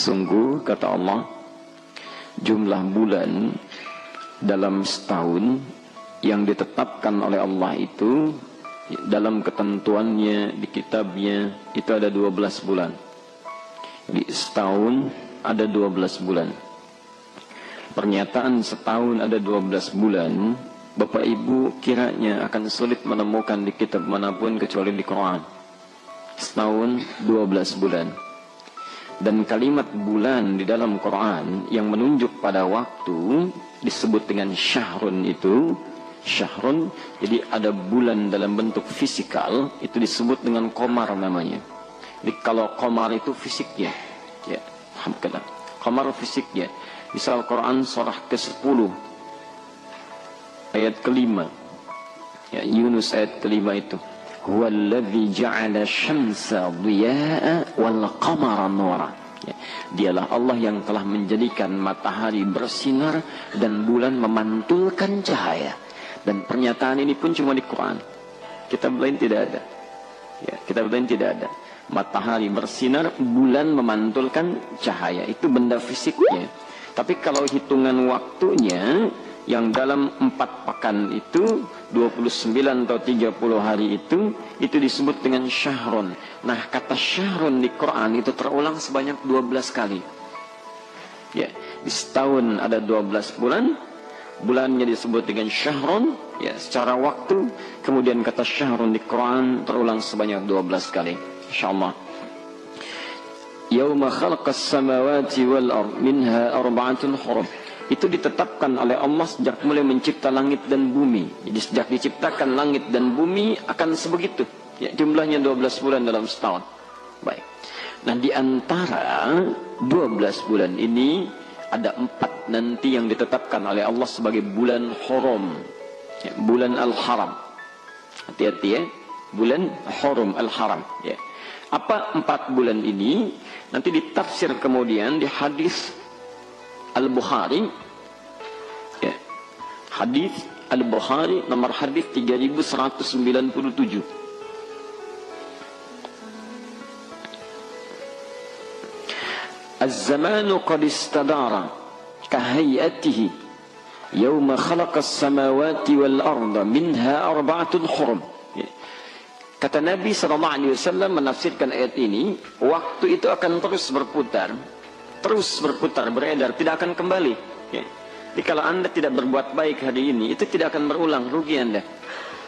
Sungguh kata Allah, jumlah bulan dalam setahun yang ditetapkan oleh Allah itu dalam ketentuannya di kitabnya itu ada 12 bulan. Di setahun ada 12 bulan. Pernyataan setahun ada 12 bulan, Bapak Ibu kiranya akan sulit menemukan di kitab manapun kecuali di Quran. Setahun 12 bulan. Dan kalimat bulan di dalam Quran yang menunjuk pada waktu disebut dengan syahrun itu. Syahrun, jadi ada bulan dalam bentuk fisikal, itu disebut dengan qamar namanya. Jadi kalau qamar itu fisiknya, ya, alhamdulillah. Qamar fisiknya. Misal Quran surah ke-10 ayat ke-5. Ya, Yunus ayat ke-5 itu. Huwallazi ja'ala syamsa dhiya'a wal qamara nura. Ya, dialah Allah yang telah menjadikan matahari bersinar dan bulan memantulkan cahaya. Dan pernyataan ini pun cuma di Quran. Kitab lain tidak ada. Ya, kitab lain tidak ada. Matahari bersinar, bulan memantulkan cahaya. Itu benda fisiknya. Tapi kalau hitungan waktunya yang dalam 4 pekan itu 29 atau 30 hari itu disebut dengan syahrun. Nah, kata syahrun di Quran itu terulang sebanyak 12 kali. Ya, di setahun ada 12 bulan, bulannya disebut dengan syahrun, ya, secara waktu. Kemudian kata syahrun di Quran terulang sebanyak 12 kali. Insyaallah. Yauma khalaqas samawati wal ard minha arba'atun hurum. Itu ditetapkan oleh Allah sejak mulai mencipta langit dan bumi. Jadi sejak diciptakan langit dan bumi akan sebegitu. Ya, jumlahnya 12 bulan dalam setahun. Baik. Nah, di antara 12 bulan ini ada 4 nanti yang ditetapkan oleh Allah sebagai bulan hurum. Ya, bulan al-haram. Hati-hati ya. Bulan hurum al-haram. Ya. Apa 4 bulan ini? Nanti ditafsir kemudian di hadis Al-Bukhari, ya, hadis Al-Bukhari nomor hadis 3197. Az-zamanu qad istadara kahayatihi yawma khalaqas samawati wal arda minha arba'atun hurum. Kata Nabi SAW menafsirkan ayat ini, waktu itu akan terus berputar, beredar, tidak akan kembali. Ya. Jadi kalau Anda tidak berbuat baik hari ini, itu tidak akan berulang, rugi Anda.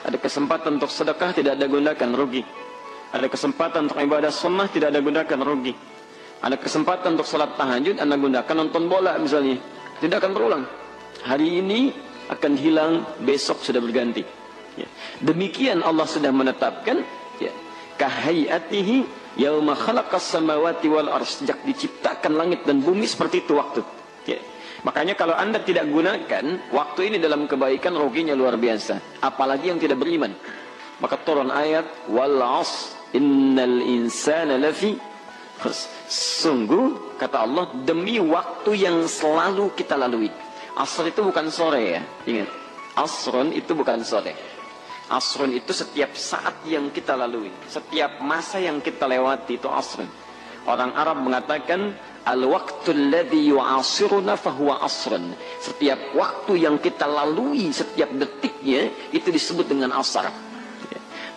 Ada kesempatan untuk sedekah, tidak ada gunakan, rugi. Ada kesempatan untuk ibadah sunnah, tidak ada gunakan, rugi. Ada kesempatan untuk salat tahajud, Anda gunakan nonton bola misalnya, tidak akan berulang. Hari ini akan hilang, besok sudah berganti. Ya. Demikian Allah sudah menetapkan, ya, kahayatihi yauma khalaqas samawati wal ardh, sejak diciptakan langit dan bumi seperti itu waktu. Ya. Makanya kalau Anda tidak gunakan waktu ini dalam kebaikan, ruginya luar biasa. Apalagi yang tidak beriman. Maka turun ayat wal 'asr innal insana lafi khusr. Sungguh kata Allah, demi waktu yang selalu kita lalui. Asr itu bukan sore ya. Ingat, asrun itu bukan sore. Asrun itu setiap saat yang kita lalui, setiap masa yang kita lewati itu asrun. Orang Arab mengatakan al-waqtul ladzi yu'asiruna fahuwa asrun. Setiap waktu yang kita lalui, setiap detiknya itu disebut dengan asar.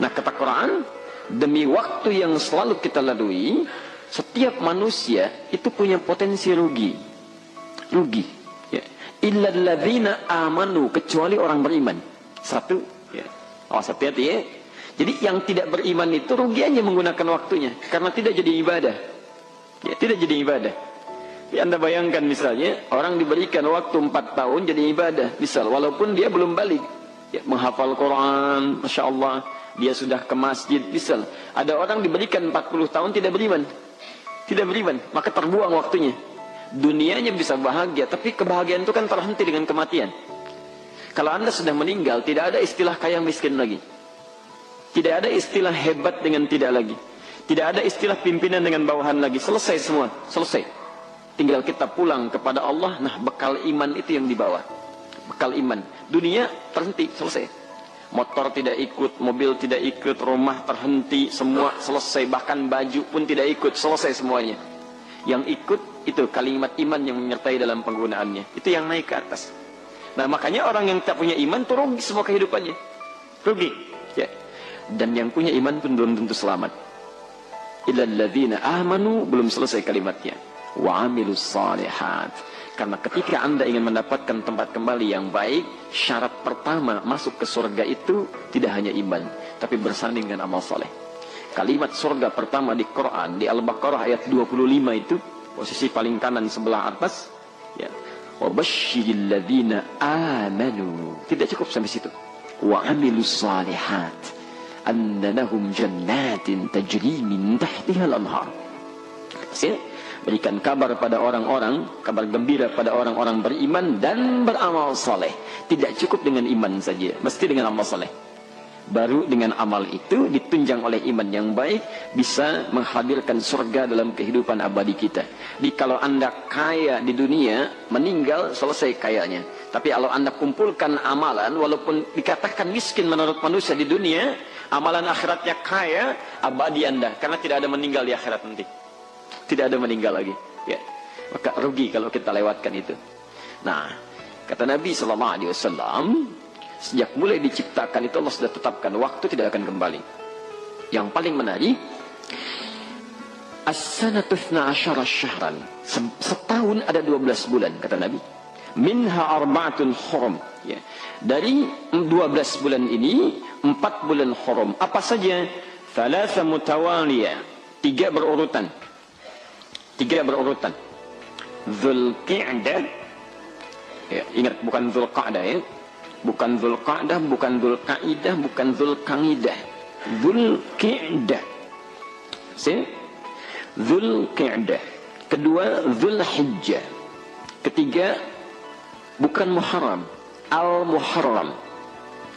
Nah, kata Quran, demi waktu yang selalu kita lalui, setiap manusia itu punya potensi rugi. Rugi, ya. Illal ladzina amanu, kecuali orang beriman. Satu, ya. Oh, hati-hati ya. Jadi yang tidak beriman itu rugiannya menggunakan waktunya, karena tidak jadi ibadah. Ya, tidak jadi ibadah. Ya, Anda bayangkan misalnya orang diberikan waktu 4 tahun jadi ibadah, misal walaupun dia belum balik, ya, menghafal Quran, Masya Allah, dia sudah ke masjid, misal. Ada orang diberikan 40 tahun tidak beriman, maka terbuang waktunya. Dunianya bisa bahagia, tapi kebahagiaan itu kan terhenti dengan kematian. Kalau Anda sudah meninggal, tidak ada istilah kaya miskin lagi. Tidak ada istilah hebat dengan tidak lagi. Tidak ada istilah pimpinan dengan bawahan lagi. Selesai semua, selesai. Tinggal kita pulang kepada Allah. Nah, bekal iman itu yang dibawa. Bekal iman. Dunia terhenti, selesai. Motor tidak ikut, mobil tidak ikut, rumah terhenti, semua selesai. Bahkan baju pun tidak ikut, selesai semuanya. Yang ikut itu kalimat iman yang menyertai dalam penggunaannya. Itu yang naik ke atas. Nah, makanya orang yang tak punya iman itu rugi semua kehidupannya. Rugi. Ya. Dan yang punya iman pun belum tentu selamat. Illal ladzina amanu, belum selesai kalimatnya. Wa amilus salihat. Karena ketika Anda ingin mendapatkan tempat kembali yang baik, syarat pertama masuk ke surga itu tidak hanya iman, tapi bersanding dengan amal soleh. Kalimat surga pertama di Quran, di Al-Baqarah ayat 25 itu, posisi paling kanan sebelah atas, ya. Wa basyiril ladzina amanu. Tidak cukup sampai situ. Wa amilus salihat. Anna lahum jannatin tajri min tahtiha al-anhar. Berikan kabar pada orang-orang, kabar gembira pada orang-orang beriman dan beramal soleh. Tidak cukup dengan iman saja, mesti dengan amal soleh. Baru dengan amal itu ditunjang oleh iman yang baik, bisa menghadirkan surga dalam kehidupan abadi kita. Jadi kalau Anda kaya di dunia, meninggal selesai kayanya. Tapi kalau Anda kumpulkan amalan, walaupun dikatakan miskin menurut manusia di dunia, amalan akhiratnya kaya, abadi Anda, karena tidak ada meninggal di akhirat nanti. Tidak ada meninggal lagi, ya. Maka rugi kalau kita lewatkan itu. Nah, kata Nabi SAW, sejak mulai diciptakan itu Allah sudah tetapkan waktu tidak akan kembali. Yang paling menarik, as-sanatu 12 syahran. Setahun ada 12 bulan, kata Nabi. Minha arba'atun hurum. Ya. Dari 12 bulan ini, 4 bulan hurum. Apa saja? Thalatha mutawaliyah. 3 berurutan. 3 berurutan. Dzulqa'dah. Ya, ingat bukan Dzulqa'dah ya. Bukan Dzulqa'dah, bukan Dzulqa'idah, bukan Dzulqa'idah. Dzulqa'dah. Dzulqa'dah. Kedua Dzulhijjah. Ketiga bukan Muharram, Al-Muharram.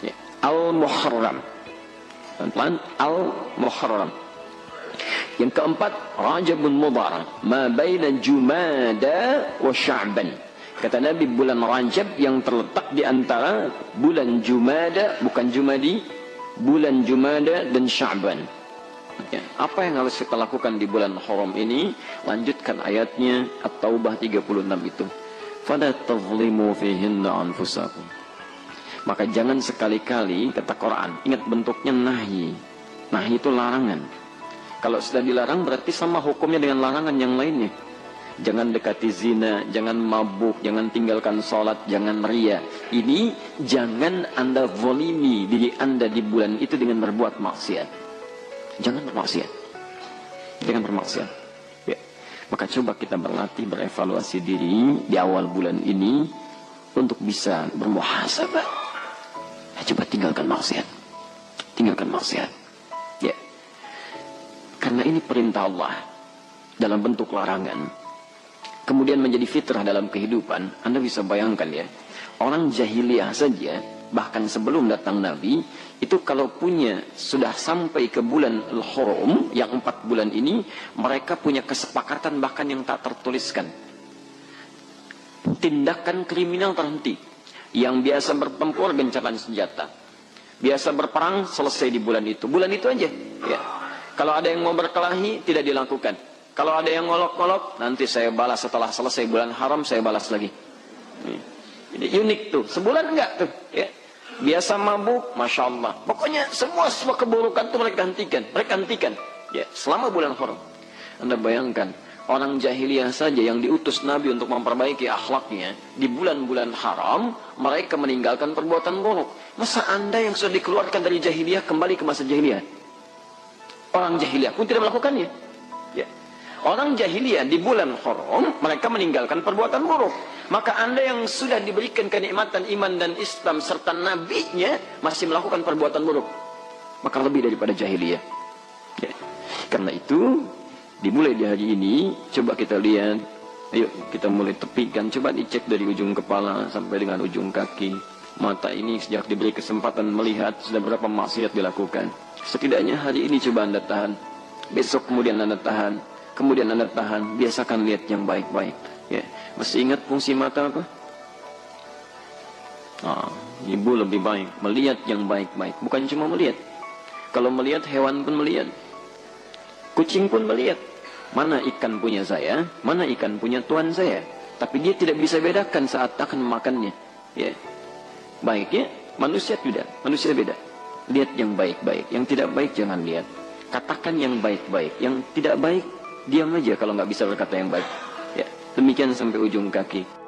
Ya, Al-Muharram. Pelan-pelan, Al-Muharram. Yang keempat, Rajabun Mudhar, ma baina Jumada wa Sya'ban. Kata Nabi, bulan Rajab yang terletak di antara bulan Jumada, bukan Jumadi, bulan Jumada dan Sya'ban. Ya, apa yang harus kita lakukan di bulan haram ini? Lanjutkan ayatnya At-Taubah 36 itu. Fala tazlimu fihinna anfusakum. Maka jangan sekali-kali, kata Quran, ingat bentuknya nahi. Nahi itu larangan. Kalau sudah dilarang berarti sama hukumnya dengan larangan yang lainnya. Jangan dekati zina, jangan mabuk, jangan tinggalkan sholat, jangan ria. Ini jangan Anda zalimi diri Anda di bulan itu dengan berbuat maksiat. Jangan bermaksiat. Jangan bermaksiat. Ya. Maka coba kita berlatih, berevaluasi diri di awal bulan ini untuk bisa bermuhasabah. Coba tinggalkan maksiat. Tinggalkan maksiat. Ya. Karena ini perintah Allah dalam bentuk larangan. Kemudian menjadi fitrah dalam kehidupan. Anda bisa bayangkan ya, orang jahiliyah saja, bahkan sebelum datang Nabi, itu kalau punya sudah sampai ke bulan Al-Hurum yang 4 bulan ini, mereka punya kesepakatan bahkan yang tak tertuliskan. Tindakan kriminal terhenti. Yang biasa bertempur gencatan senjata, biasa berperang selesai di bulan itu. Bulan itu aja ya. Kalau ada yang mau berkelahi, tidak dilakukan. Kalau ada yang ngolok-ngolok, nanti saya balas setelah selesai bulan haram, saya balas lagi. Ini unik tuh. Sebulan enggak tuh. Ya. Biasa mabuk, Masya Allah. Pokoknya semua keburukan itu mereka hentikan. Mereka hentikan. Ya, selama bulan haram. Anda bayangkan, orang jahiliyah saja yang diutus Nabi untuk memperbaiki akhlaknya, di bulan-bulan haram, mereka meninggalkan perbuatan buruk. Masa Anda yang sudah dikeluarkan dari jahiliyah, kembali ke masa jahiliyah? Orang jahiliyah pun tidak melakukannya. Ya. Orang jahiliyah di bulan haram, mereka meninggalkan perbuatan buruk. Maka Anda yang sudah diberikan kenikmatan iman dan Islam serta nabinya masih melakukan perbuatan buruk, maka lebih daripada jahiliyah. Ya. Karena itu dimulai di hari ini, coba kita lihat, ayo kita mulai tepikan, coba dicek dari ujung kepala sampai dengan ujung kaki. Mata ini sejak diberi kesempatan melihat, sudah berapa maksiat dilakukan. Setidaknya hari ini coba Anda tahan, besok kemudian Anda tahan, kemudian Anda tahan, biasakan lihat yang baik-baik. Ya. Masih ingat fungsi mata apa? Ibu lebih baik melihat yang baik-baik, bukan cuma melihat. Kalau melihat, hewan pun melihat, kucing pun melihat. mana ikan punya saya, mana ikan punya tuan saya. Tapi dia tidak bisa bedakan saat akan memakannya. Ya. Baiknya manusia tidak, manusia beda. Lihat yang baik-baik, yang tidak baik jangan lihat. Katakan yang baik-baik, yang tidak baik diam aja kalau nggak bisa berkata yang baik. Ya, demikian sampai ujung kaki.